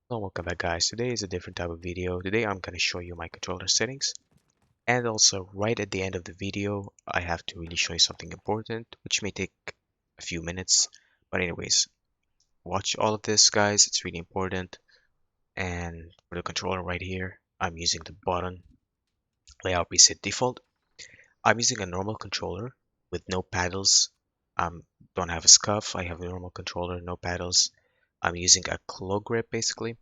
Hello, welcome back guys. Today is a different type of video. Today I'm going to show you my controller settings, and also right at the end of the video I have to really show you something important which may take a few minutes, but anyways, watch all of this guys, it's really important. And for the controller right here, I'm using the button layout preset default. I'm using a normal controller with no paddles. Don't have a scuff. I have a normal controller, no paddles. I'm using a claw grip basically.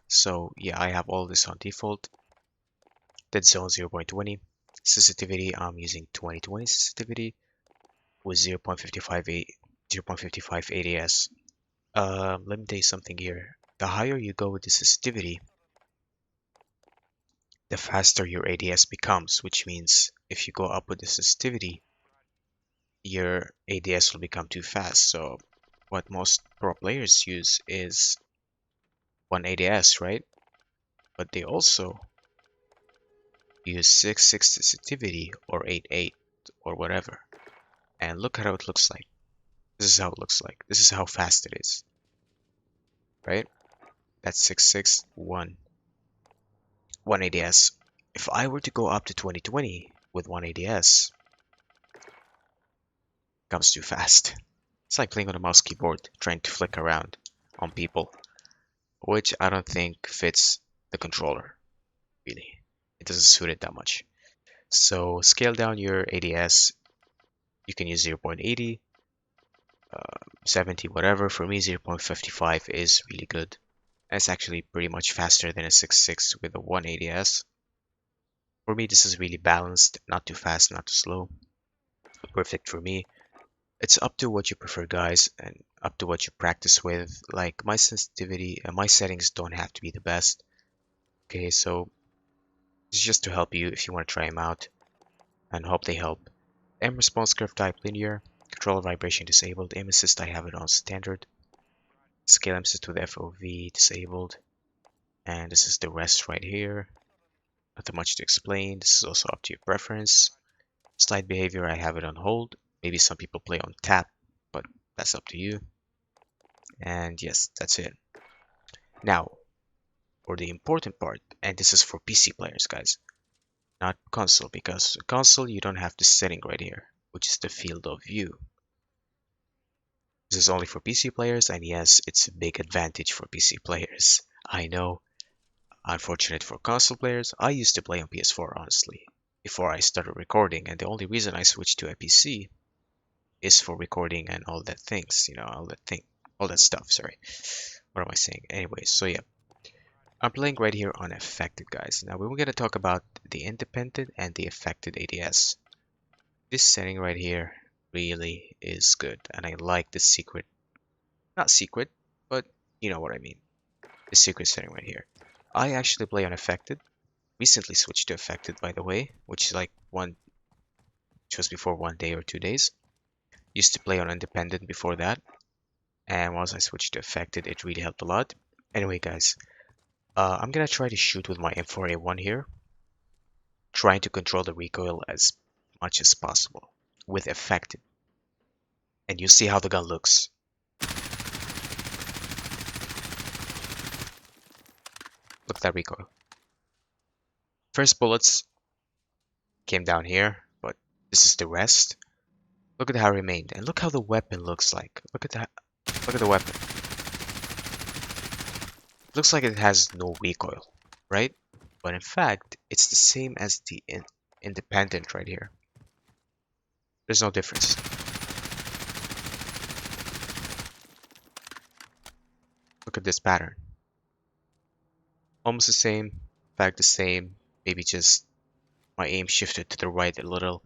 So yeah, I have all this on default. Dead zone 0.20. Sensitivity, I'm using 2020 sensitivity with 0.55 ADS. Let me tell you something here. The higher you go with the sensitivity, the faster your ADS becomes, which means if you go up with the sensitivity, your ADS will become too fast. So what most pro players use is 1 ADS, right? But they also use 6.6 sensitivity or 8.8 or whatever. And look at how it looks like. This is how it looks like. This is how fast it is, right? That's 661, 1 ADS. If I were to go up to 2020 with 1 ADS, it comes too fast. It's like playing on a mouse keyboard, trying to flick around on people, which I don't think fits the controller, really. It doesn't suit it that much. So scale down your ADS. You can use 0.80, 70, whatever. For me, 0.55 is really good. And it's actually pretty much faster than a 6.6 with a 1 ADS. For me, this is really balanced, not too fast, not too slow. Perfect for me. It's up to what you prefer, guys, and up to what you practice with. Like my sensitivity and my settings don't have to be the best. Okay, so it's just to help you if you want to try them out and hope they help. Aim response curve type linear, control vibration disabled, aim assist I have it on standard, scale assist with FOV disabled, and this is the rest right here. Nothing much to explain. This is also up to your preference. Slide behavior, I have it on hold. Maybe some people play on tap, but that's up to you. And yes, that's it. Now, for the important part, and this is for PC players, guys, not console, because console you don't have this setting right here, which is the field of view. This is only for PC players, and yes, it's a big advantage for PC players. I know, unfortunate for console players. I used to play on PS4, honestly, before I started recording, and the only reason I switched to a PC is for recording and all that things, all that stuff, sorry. What am I saying? Anyways, so yeah, I'm playing right here on affected, guys. Now we're gonna talk about the independent and the affected ADS. This setting right here really is good, and I like the secret, not secret, but you know what I mean. The secret setting right here. I actually play on affected. Recently switched to affected, by the way, which is like which was before 1 day or 2 days. Used to play on independent before that, and once I switched to affected, it really helped a lot. Anyway, guys, I'm gonna try to shoot with my M4A1 here, trying to control the recoil as much as possible with affected, and you'll see how the gun looks. Look at that recoil. First bullets came down here, but this is the rest. Look at how it remained, and look how the weapon looks like. Look at that. Look at the weapon. It looks like it has no recoil, right? But in fact, it's the same as the independent right here. There's no difference. Look at this pattern. Almost the same, in fact the same, maybe just my aim shifted to the right a little,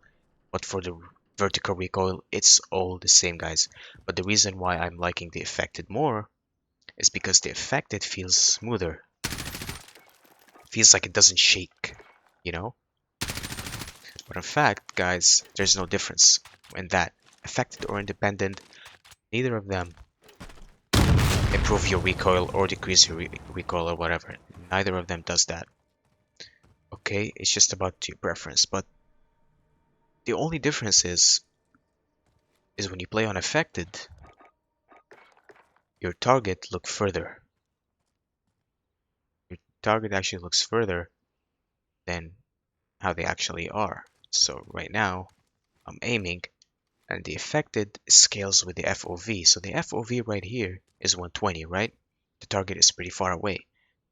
but for the vertical recoil, it's all the same, guys. But the reason why I'm liking the affected more is because the affected feels smoother. Feels like it doesn't shake, you know? But in fact, guys, there's no difference in that. Affected or independent, neither of them improve your recoil or decrease your recoil or whatever. Neither of them does that. Okay, it's just about your preference. But the only difference is when you play on affected, your target look further. target actually looks further than how they actually are. So right now, I'm aiming, and the affected scales with the FOV. So the FOV right here is 120, right? The target is pretty far away.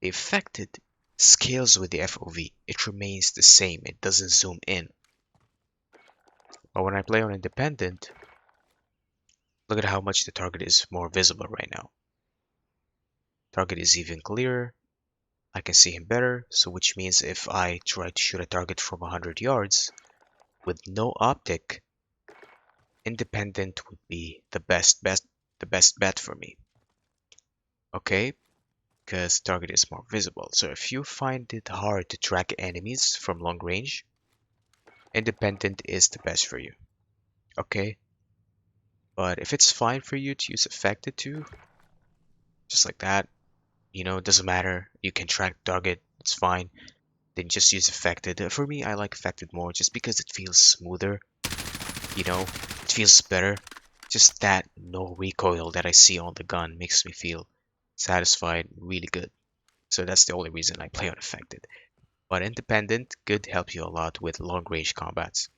The affected scales with the FOV. It remains the same. It doesn't zoom in. But when I play on independent, look at how much the target is more visible right now. Target is even clearer. I can see him better, so which means if I try to shoot a target from 100 yards with no optic, independent would be the best bet for me. Okay, because target is more visible. So if you find it hard to track enemies from long range, independent is the best for you. Okay, but if it's fine for you to use affected too, just like that, it doesn't matter. You can track target, it's fine. Then just use affected. For me, I like affected more just because it feels smoother. It feels better. Just that no recoil that I see on the gun makes me feel satisfied, really good. So that's the only reason I play on affected. But independent could help you a lot with long range combats.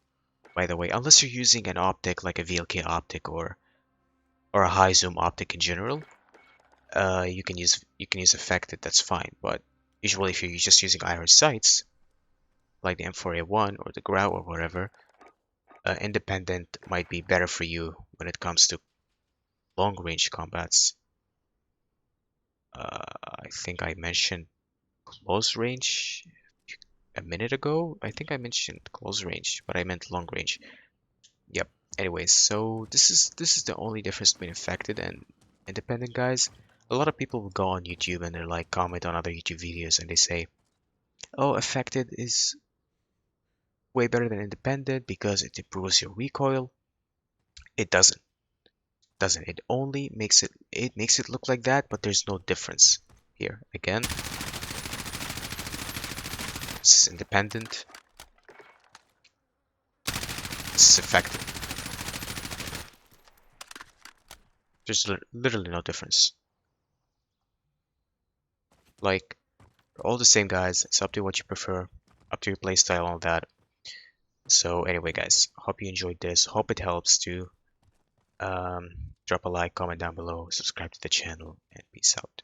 By the way, unless you're using an optic like a VLK optic or a high zoom optic in general, you can use affected. That's fine. But usually, if you're just using IR sights like the M4A1 or the Grau or whatever, independent might be better for you when it comes to long range combats. I think I mentioned close range a minute ago. I think I mentioned close range, but I meant long range. Yep. Anyways, so this is the only difference between affected and independent, guys. A lot of people will go on YouTube and they're like comment on other YouTube videos and they say, "Oh, affected is way better than independent because it improves your recoil." It doesn't. It only makes it look like that, but there's no difference here. Again, this is independent. This is affected. There's literally no difference. Like, they're all the same, guys. It's up to what you prefer, up to your playstyle, all that. So anyway, guys, hope you enjoyed this. Hope it helps too. Drop a like, comment down below, subscribe to the channel, and peace out.